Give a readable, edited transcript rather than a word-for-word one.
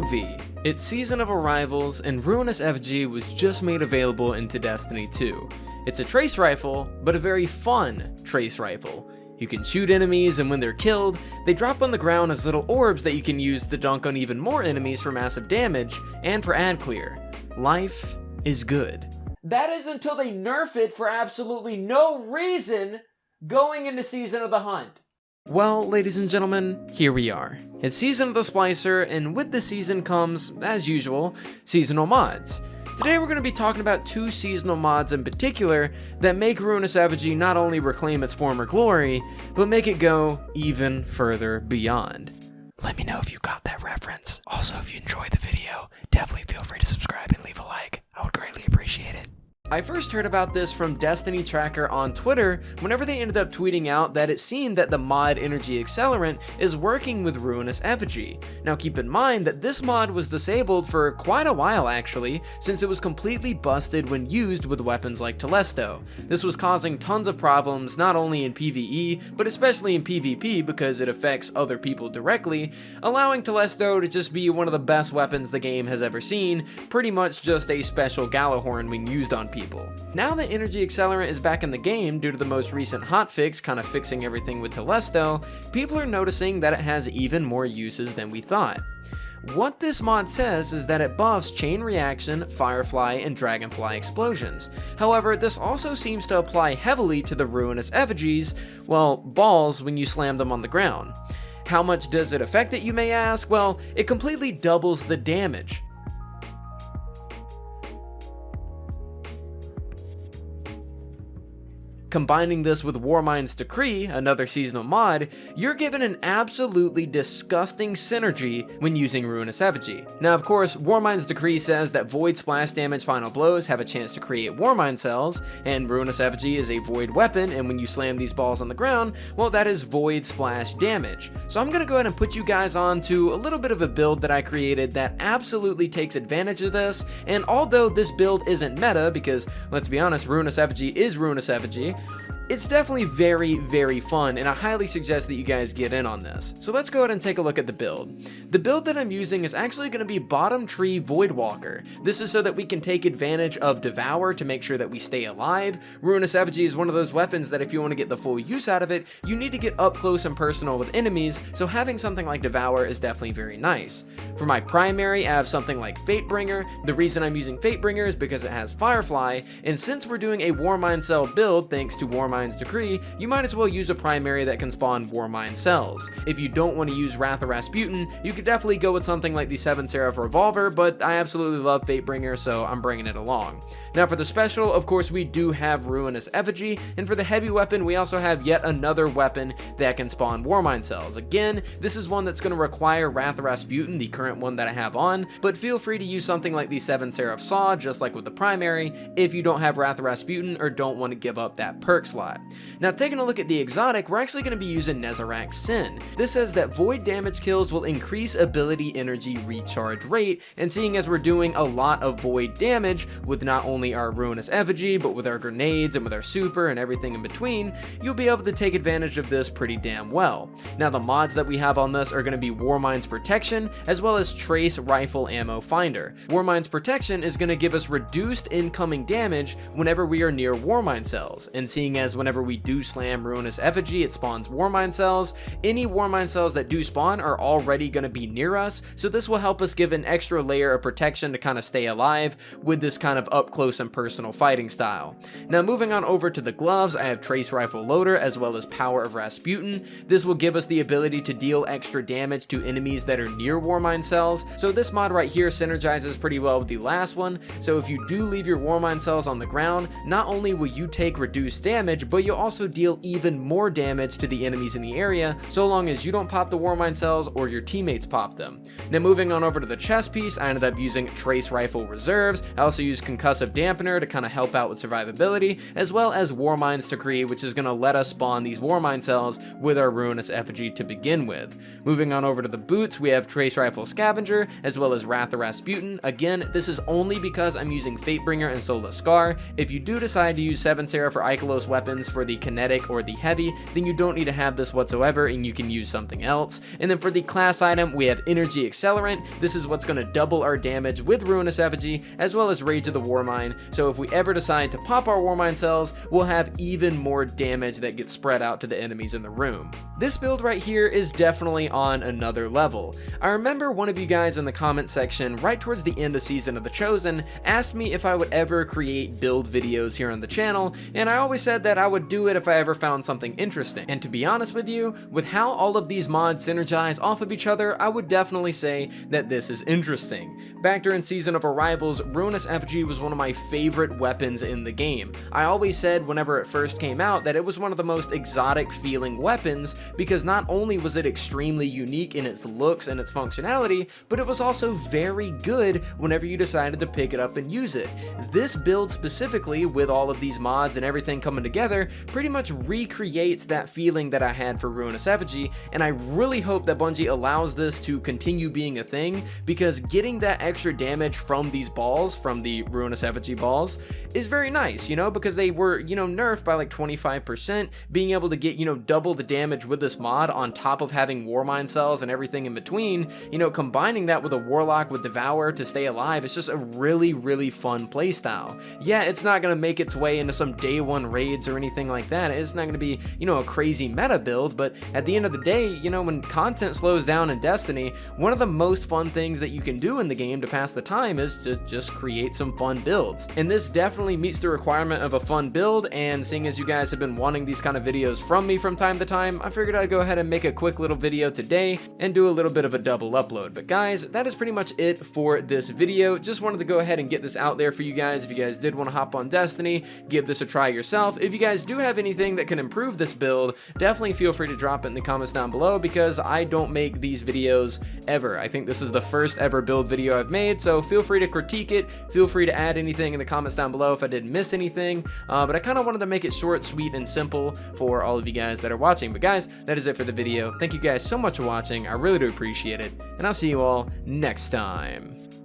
movie. It's Season of Arrivals, and Ruinous Effigy was just made available into Destiny 2. It's a trace rifle, but a very fun trace rifle. You can shoot enemies, and when they're killed, they drop on the ground as little orbs that you can use to dunk on even more enemies for massive damage, and for ad clear. Life is good. That is until they nerf it for absolutely no reason going into Season of the Hunt. Well, ladies and gentlemen, here we are. It's Season of the Splicer, and with the season comes, as usual, seasonal mods. Today we're going to be talking about two seasonal mods in particular that make Ruinous Effigy not only reclaim its former glory, but make it go even further beyond. Let me know if you got that reference. Also, if you enjoyed the video, definitely feel free to subscribe and leave a like. I would greatly appreciate it. I first heard about this from Destiny Tracker on Twitter whenever they ended up tweeting out that it seemed that the mod Energy Accelerant is working with Ruinous Effigy. Now keep in mind that this mod was disabled for quite a while actually, since it was completely busted when used with weapons like Telesto. This was causing tons of problems not only in PvE, but especially in PvP because it affects other people directly, allowing Telesto to just be one of the best weapons the game has ever seen, pretty much just a special Gallahorn when used on people. Now that Energy Accelerant is back in the game due to the most recent hotfix kind of fixing everything with Telesto, people are noticing that it has even more uses than we thought. What this mod says is that it buffs chain reaction, firefly, and dragonfly explosions. However, this also seems to apply heavily to the Ruinous Effigies, well, balls when you slam them on the ground. How much does it affect it, you may ask? Well, it completely doubles the damage. Combining this with Warmines Decree, another seasonal mod, you're given an absolutely disgusting synergy when using Ruinous Effigy. Now of course, Warmines Decree says that Void Splash Damage final blows have a chance to create Warmind cells, and Ruinous Effigy is a Void weapon, and when you slam these balls on the ground, well that is Void Splash damage. So I'm gonna go ahead and put you guys on to a little bit of a build that I created that absolutely takes advantage of this, and although this build isn't meta, because let's be honest, Ruinous Effigy is Ruinous Effigy, it's definitely very, very fun, and I highly suggest that you guys get in on this. So let's go ahead and take a look at the build. The build that I'm using is actually going to be Bottom Tree Voidwalker. This is so that we can take advantage of Devour to make sure that we stay alive. Ruinous Effigy is one of those weapons that if you want to get the full use out of it, you need to get up close and personal with enemies, so having something like Devour is definitely very nice. For my primary, I have something like Fatebringer. The reason I'm using Fatebringer is because it has Firefly, and since we're doing a Warmind cell build thanks to Warmind Decree, you might as well use a primary that can spawn Warmind cells. If you don't want to use Wrath of Rasputin, you could definitely go with something like the 7 Seraph Revolver, but I absolutely love Fatebringer, so I'm bringing it along. Now for the special, of course we do have Ruinous Effigy, and for the heavy weapon we also have yet another weapon that can spawn Warmind cells. Again, this is one that's going to require Wrath of Rasputin, the current one that I have on, but feel free to use something like the 7 Seraph Saw, just like with the primary, if you don't have Wrath of Rasputin or don't want to give up that perk slot. Now taking a look at the exotic, we're actually going to be using Nezarec's Sin. This says that void damage kills will increase ability energy recharge rate, and seeing as we're doing a lot of void damage with not only our Ruinous Effigy, but with our grenades and with our super and everything in between, you'll be able to take advantage of this pretty damn well. Now the mods that we have on this are going to be Warmines Protection, as well as Trace Rifle Ammo Finder. Warmines Protection is going to give us reduced incoming damage whenever we are near Warmind cells, and seeing as whenever we do slam Ruinous Effigy, it spawns Warmind cells. Any Warmind cells that do spawn are already going to be near us, so this will help us give an extra layer of protection to kind of stay alive with this kind of up close and personal fighting style. Now moving on over to the gloves, I have Trace Rifle Loader as well as Power of Rasputin. This will give us the ability to deal extra damage to enemies that are near Warmind cells, so this mod right here synergizes pretty well with the last one, so if you do leave your Warmind cells on the ground, not only will you take reduced damage, but you'll also deal even more damage to the enemies in the area, so long as you don't pop the Warmind cells or your teammates pop them. Now moving on over to the chest piece, I ended up using Trace Rifle Reserves. I also used Concussive Dampener to kind of help out with survivability, as well as Warmines Decree, which is going to let us spawn these Warmind cells with our Ruinous Effigy to begin with. Moving on over to the boots, we have Trace Rifle Scavenger, as well as Wrath of Rasputin. Again, this is only because I'm using Fatebringer and Sola Scar. If you do decide to use 7 Seraph or Ikelos weapons, ones for the kinetic or the heavy, then you don't need to have this whatsoever and you can use something else. And then for the class item, we have Energy Accelerant. This is what's going to double our damage with Ruinous Effigy, as well as Rage of the Warmind. So if we ever decide to pop our Warmind cells, we'll have even more damage that gets spread out to the enemies in the room. This build right here is definitely on another level. I remember one of you guys in the comment section right towards the end of Season of the Chosen asked me if I would ever create build videos here on the channel, and I always said that I would do it if I ever found something interesting. And to be honest with you, with how all of these mods synergize off of each other, I would definitely say that this is interesting. Back during Season of Arrivals, Ruinous Effigy was one of my favorite weapons in the game. I always said whenever it first came out that it was one of the most exotic feeling weapons, because not only was it extremely unique in its looks and its functionality, but it was also very good whenever you decided to pick it up and use it. This build specifically, with all of these mods and everything coming together, pretty much recreates that feeling that I had for Ruinous Effigy, and I really hope that Bungie allows this to continue being a thing, because getting that extra damage from these balls, from the Ruinous Effigy balls, is very nice, you know, because they were, you know, nerfed by like 25%. Being able to get, you know, double the damage with this mod on top of having Warmind cells and everything in between, you know, combining that with a Warlock with Devour to stay alive, it's just a really fun playstyle. Yeah, it's not going to make its way into some day one raids or anything like that. It's not going to be, you know, a crazy meta build, but at the end of the day, you know, when content slows down in Destiny, one of the most fun things that you can do in the game to pass the time is to just create some fun builds. And this definitely meets the requirement of a fun build, and seeing as you guys have been wanting these kind of videos from me from time to time, I figured I'd go ahead and make a quick little video today and do a little bit of a double upload. But guys, that is pretty much it for this video. Just wanted to go ahead and get this out there for you guys. If you guys did want to hop on Destiny, give this a try yourself. If you guys do have anything that can improve this build, definitely feel free to drop it in the comments down below, because I don't make these videos ever. I think this is the first ever build video I've made, so feel free to critique it. Feel free to add anything in the comments down below if I did miss anything, but I kind of wanted to make it short, sweet, and simple for all of you guys that are watching. But guys, that is it for the video. Thank you guys so much for watching. I really do appreciate it, and I'll see you all next time.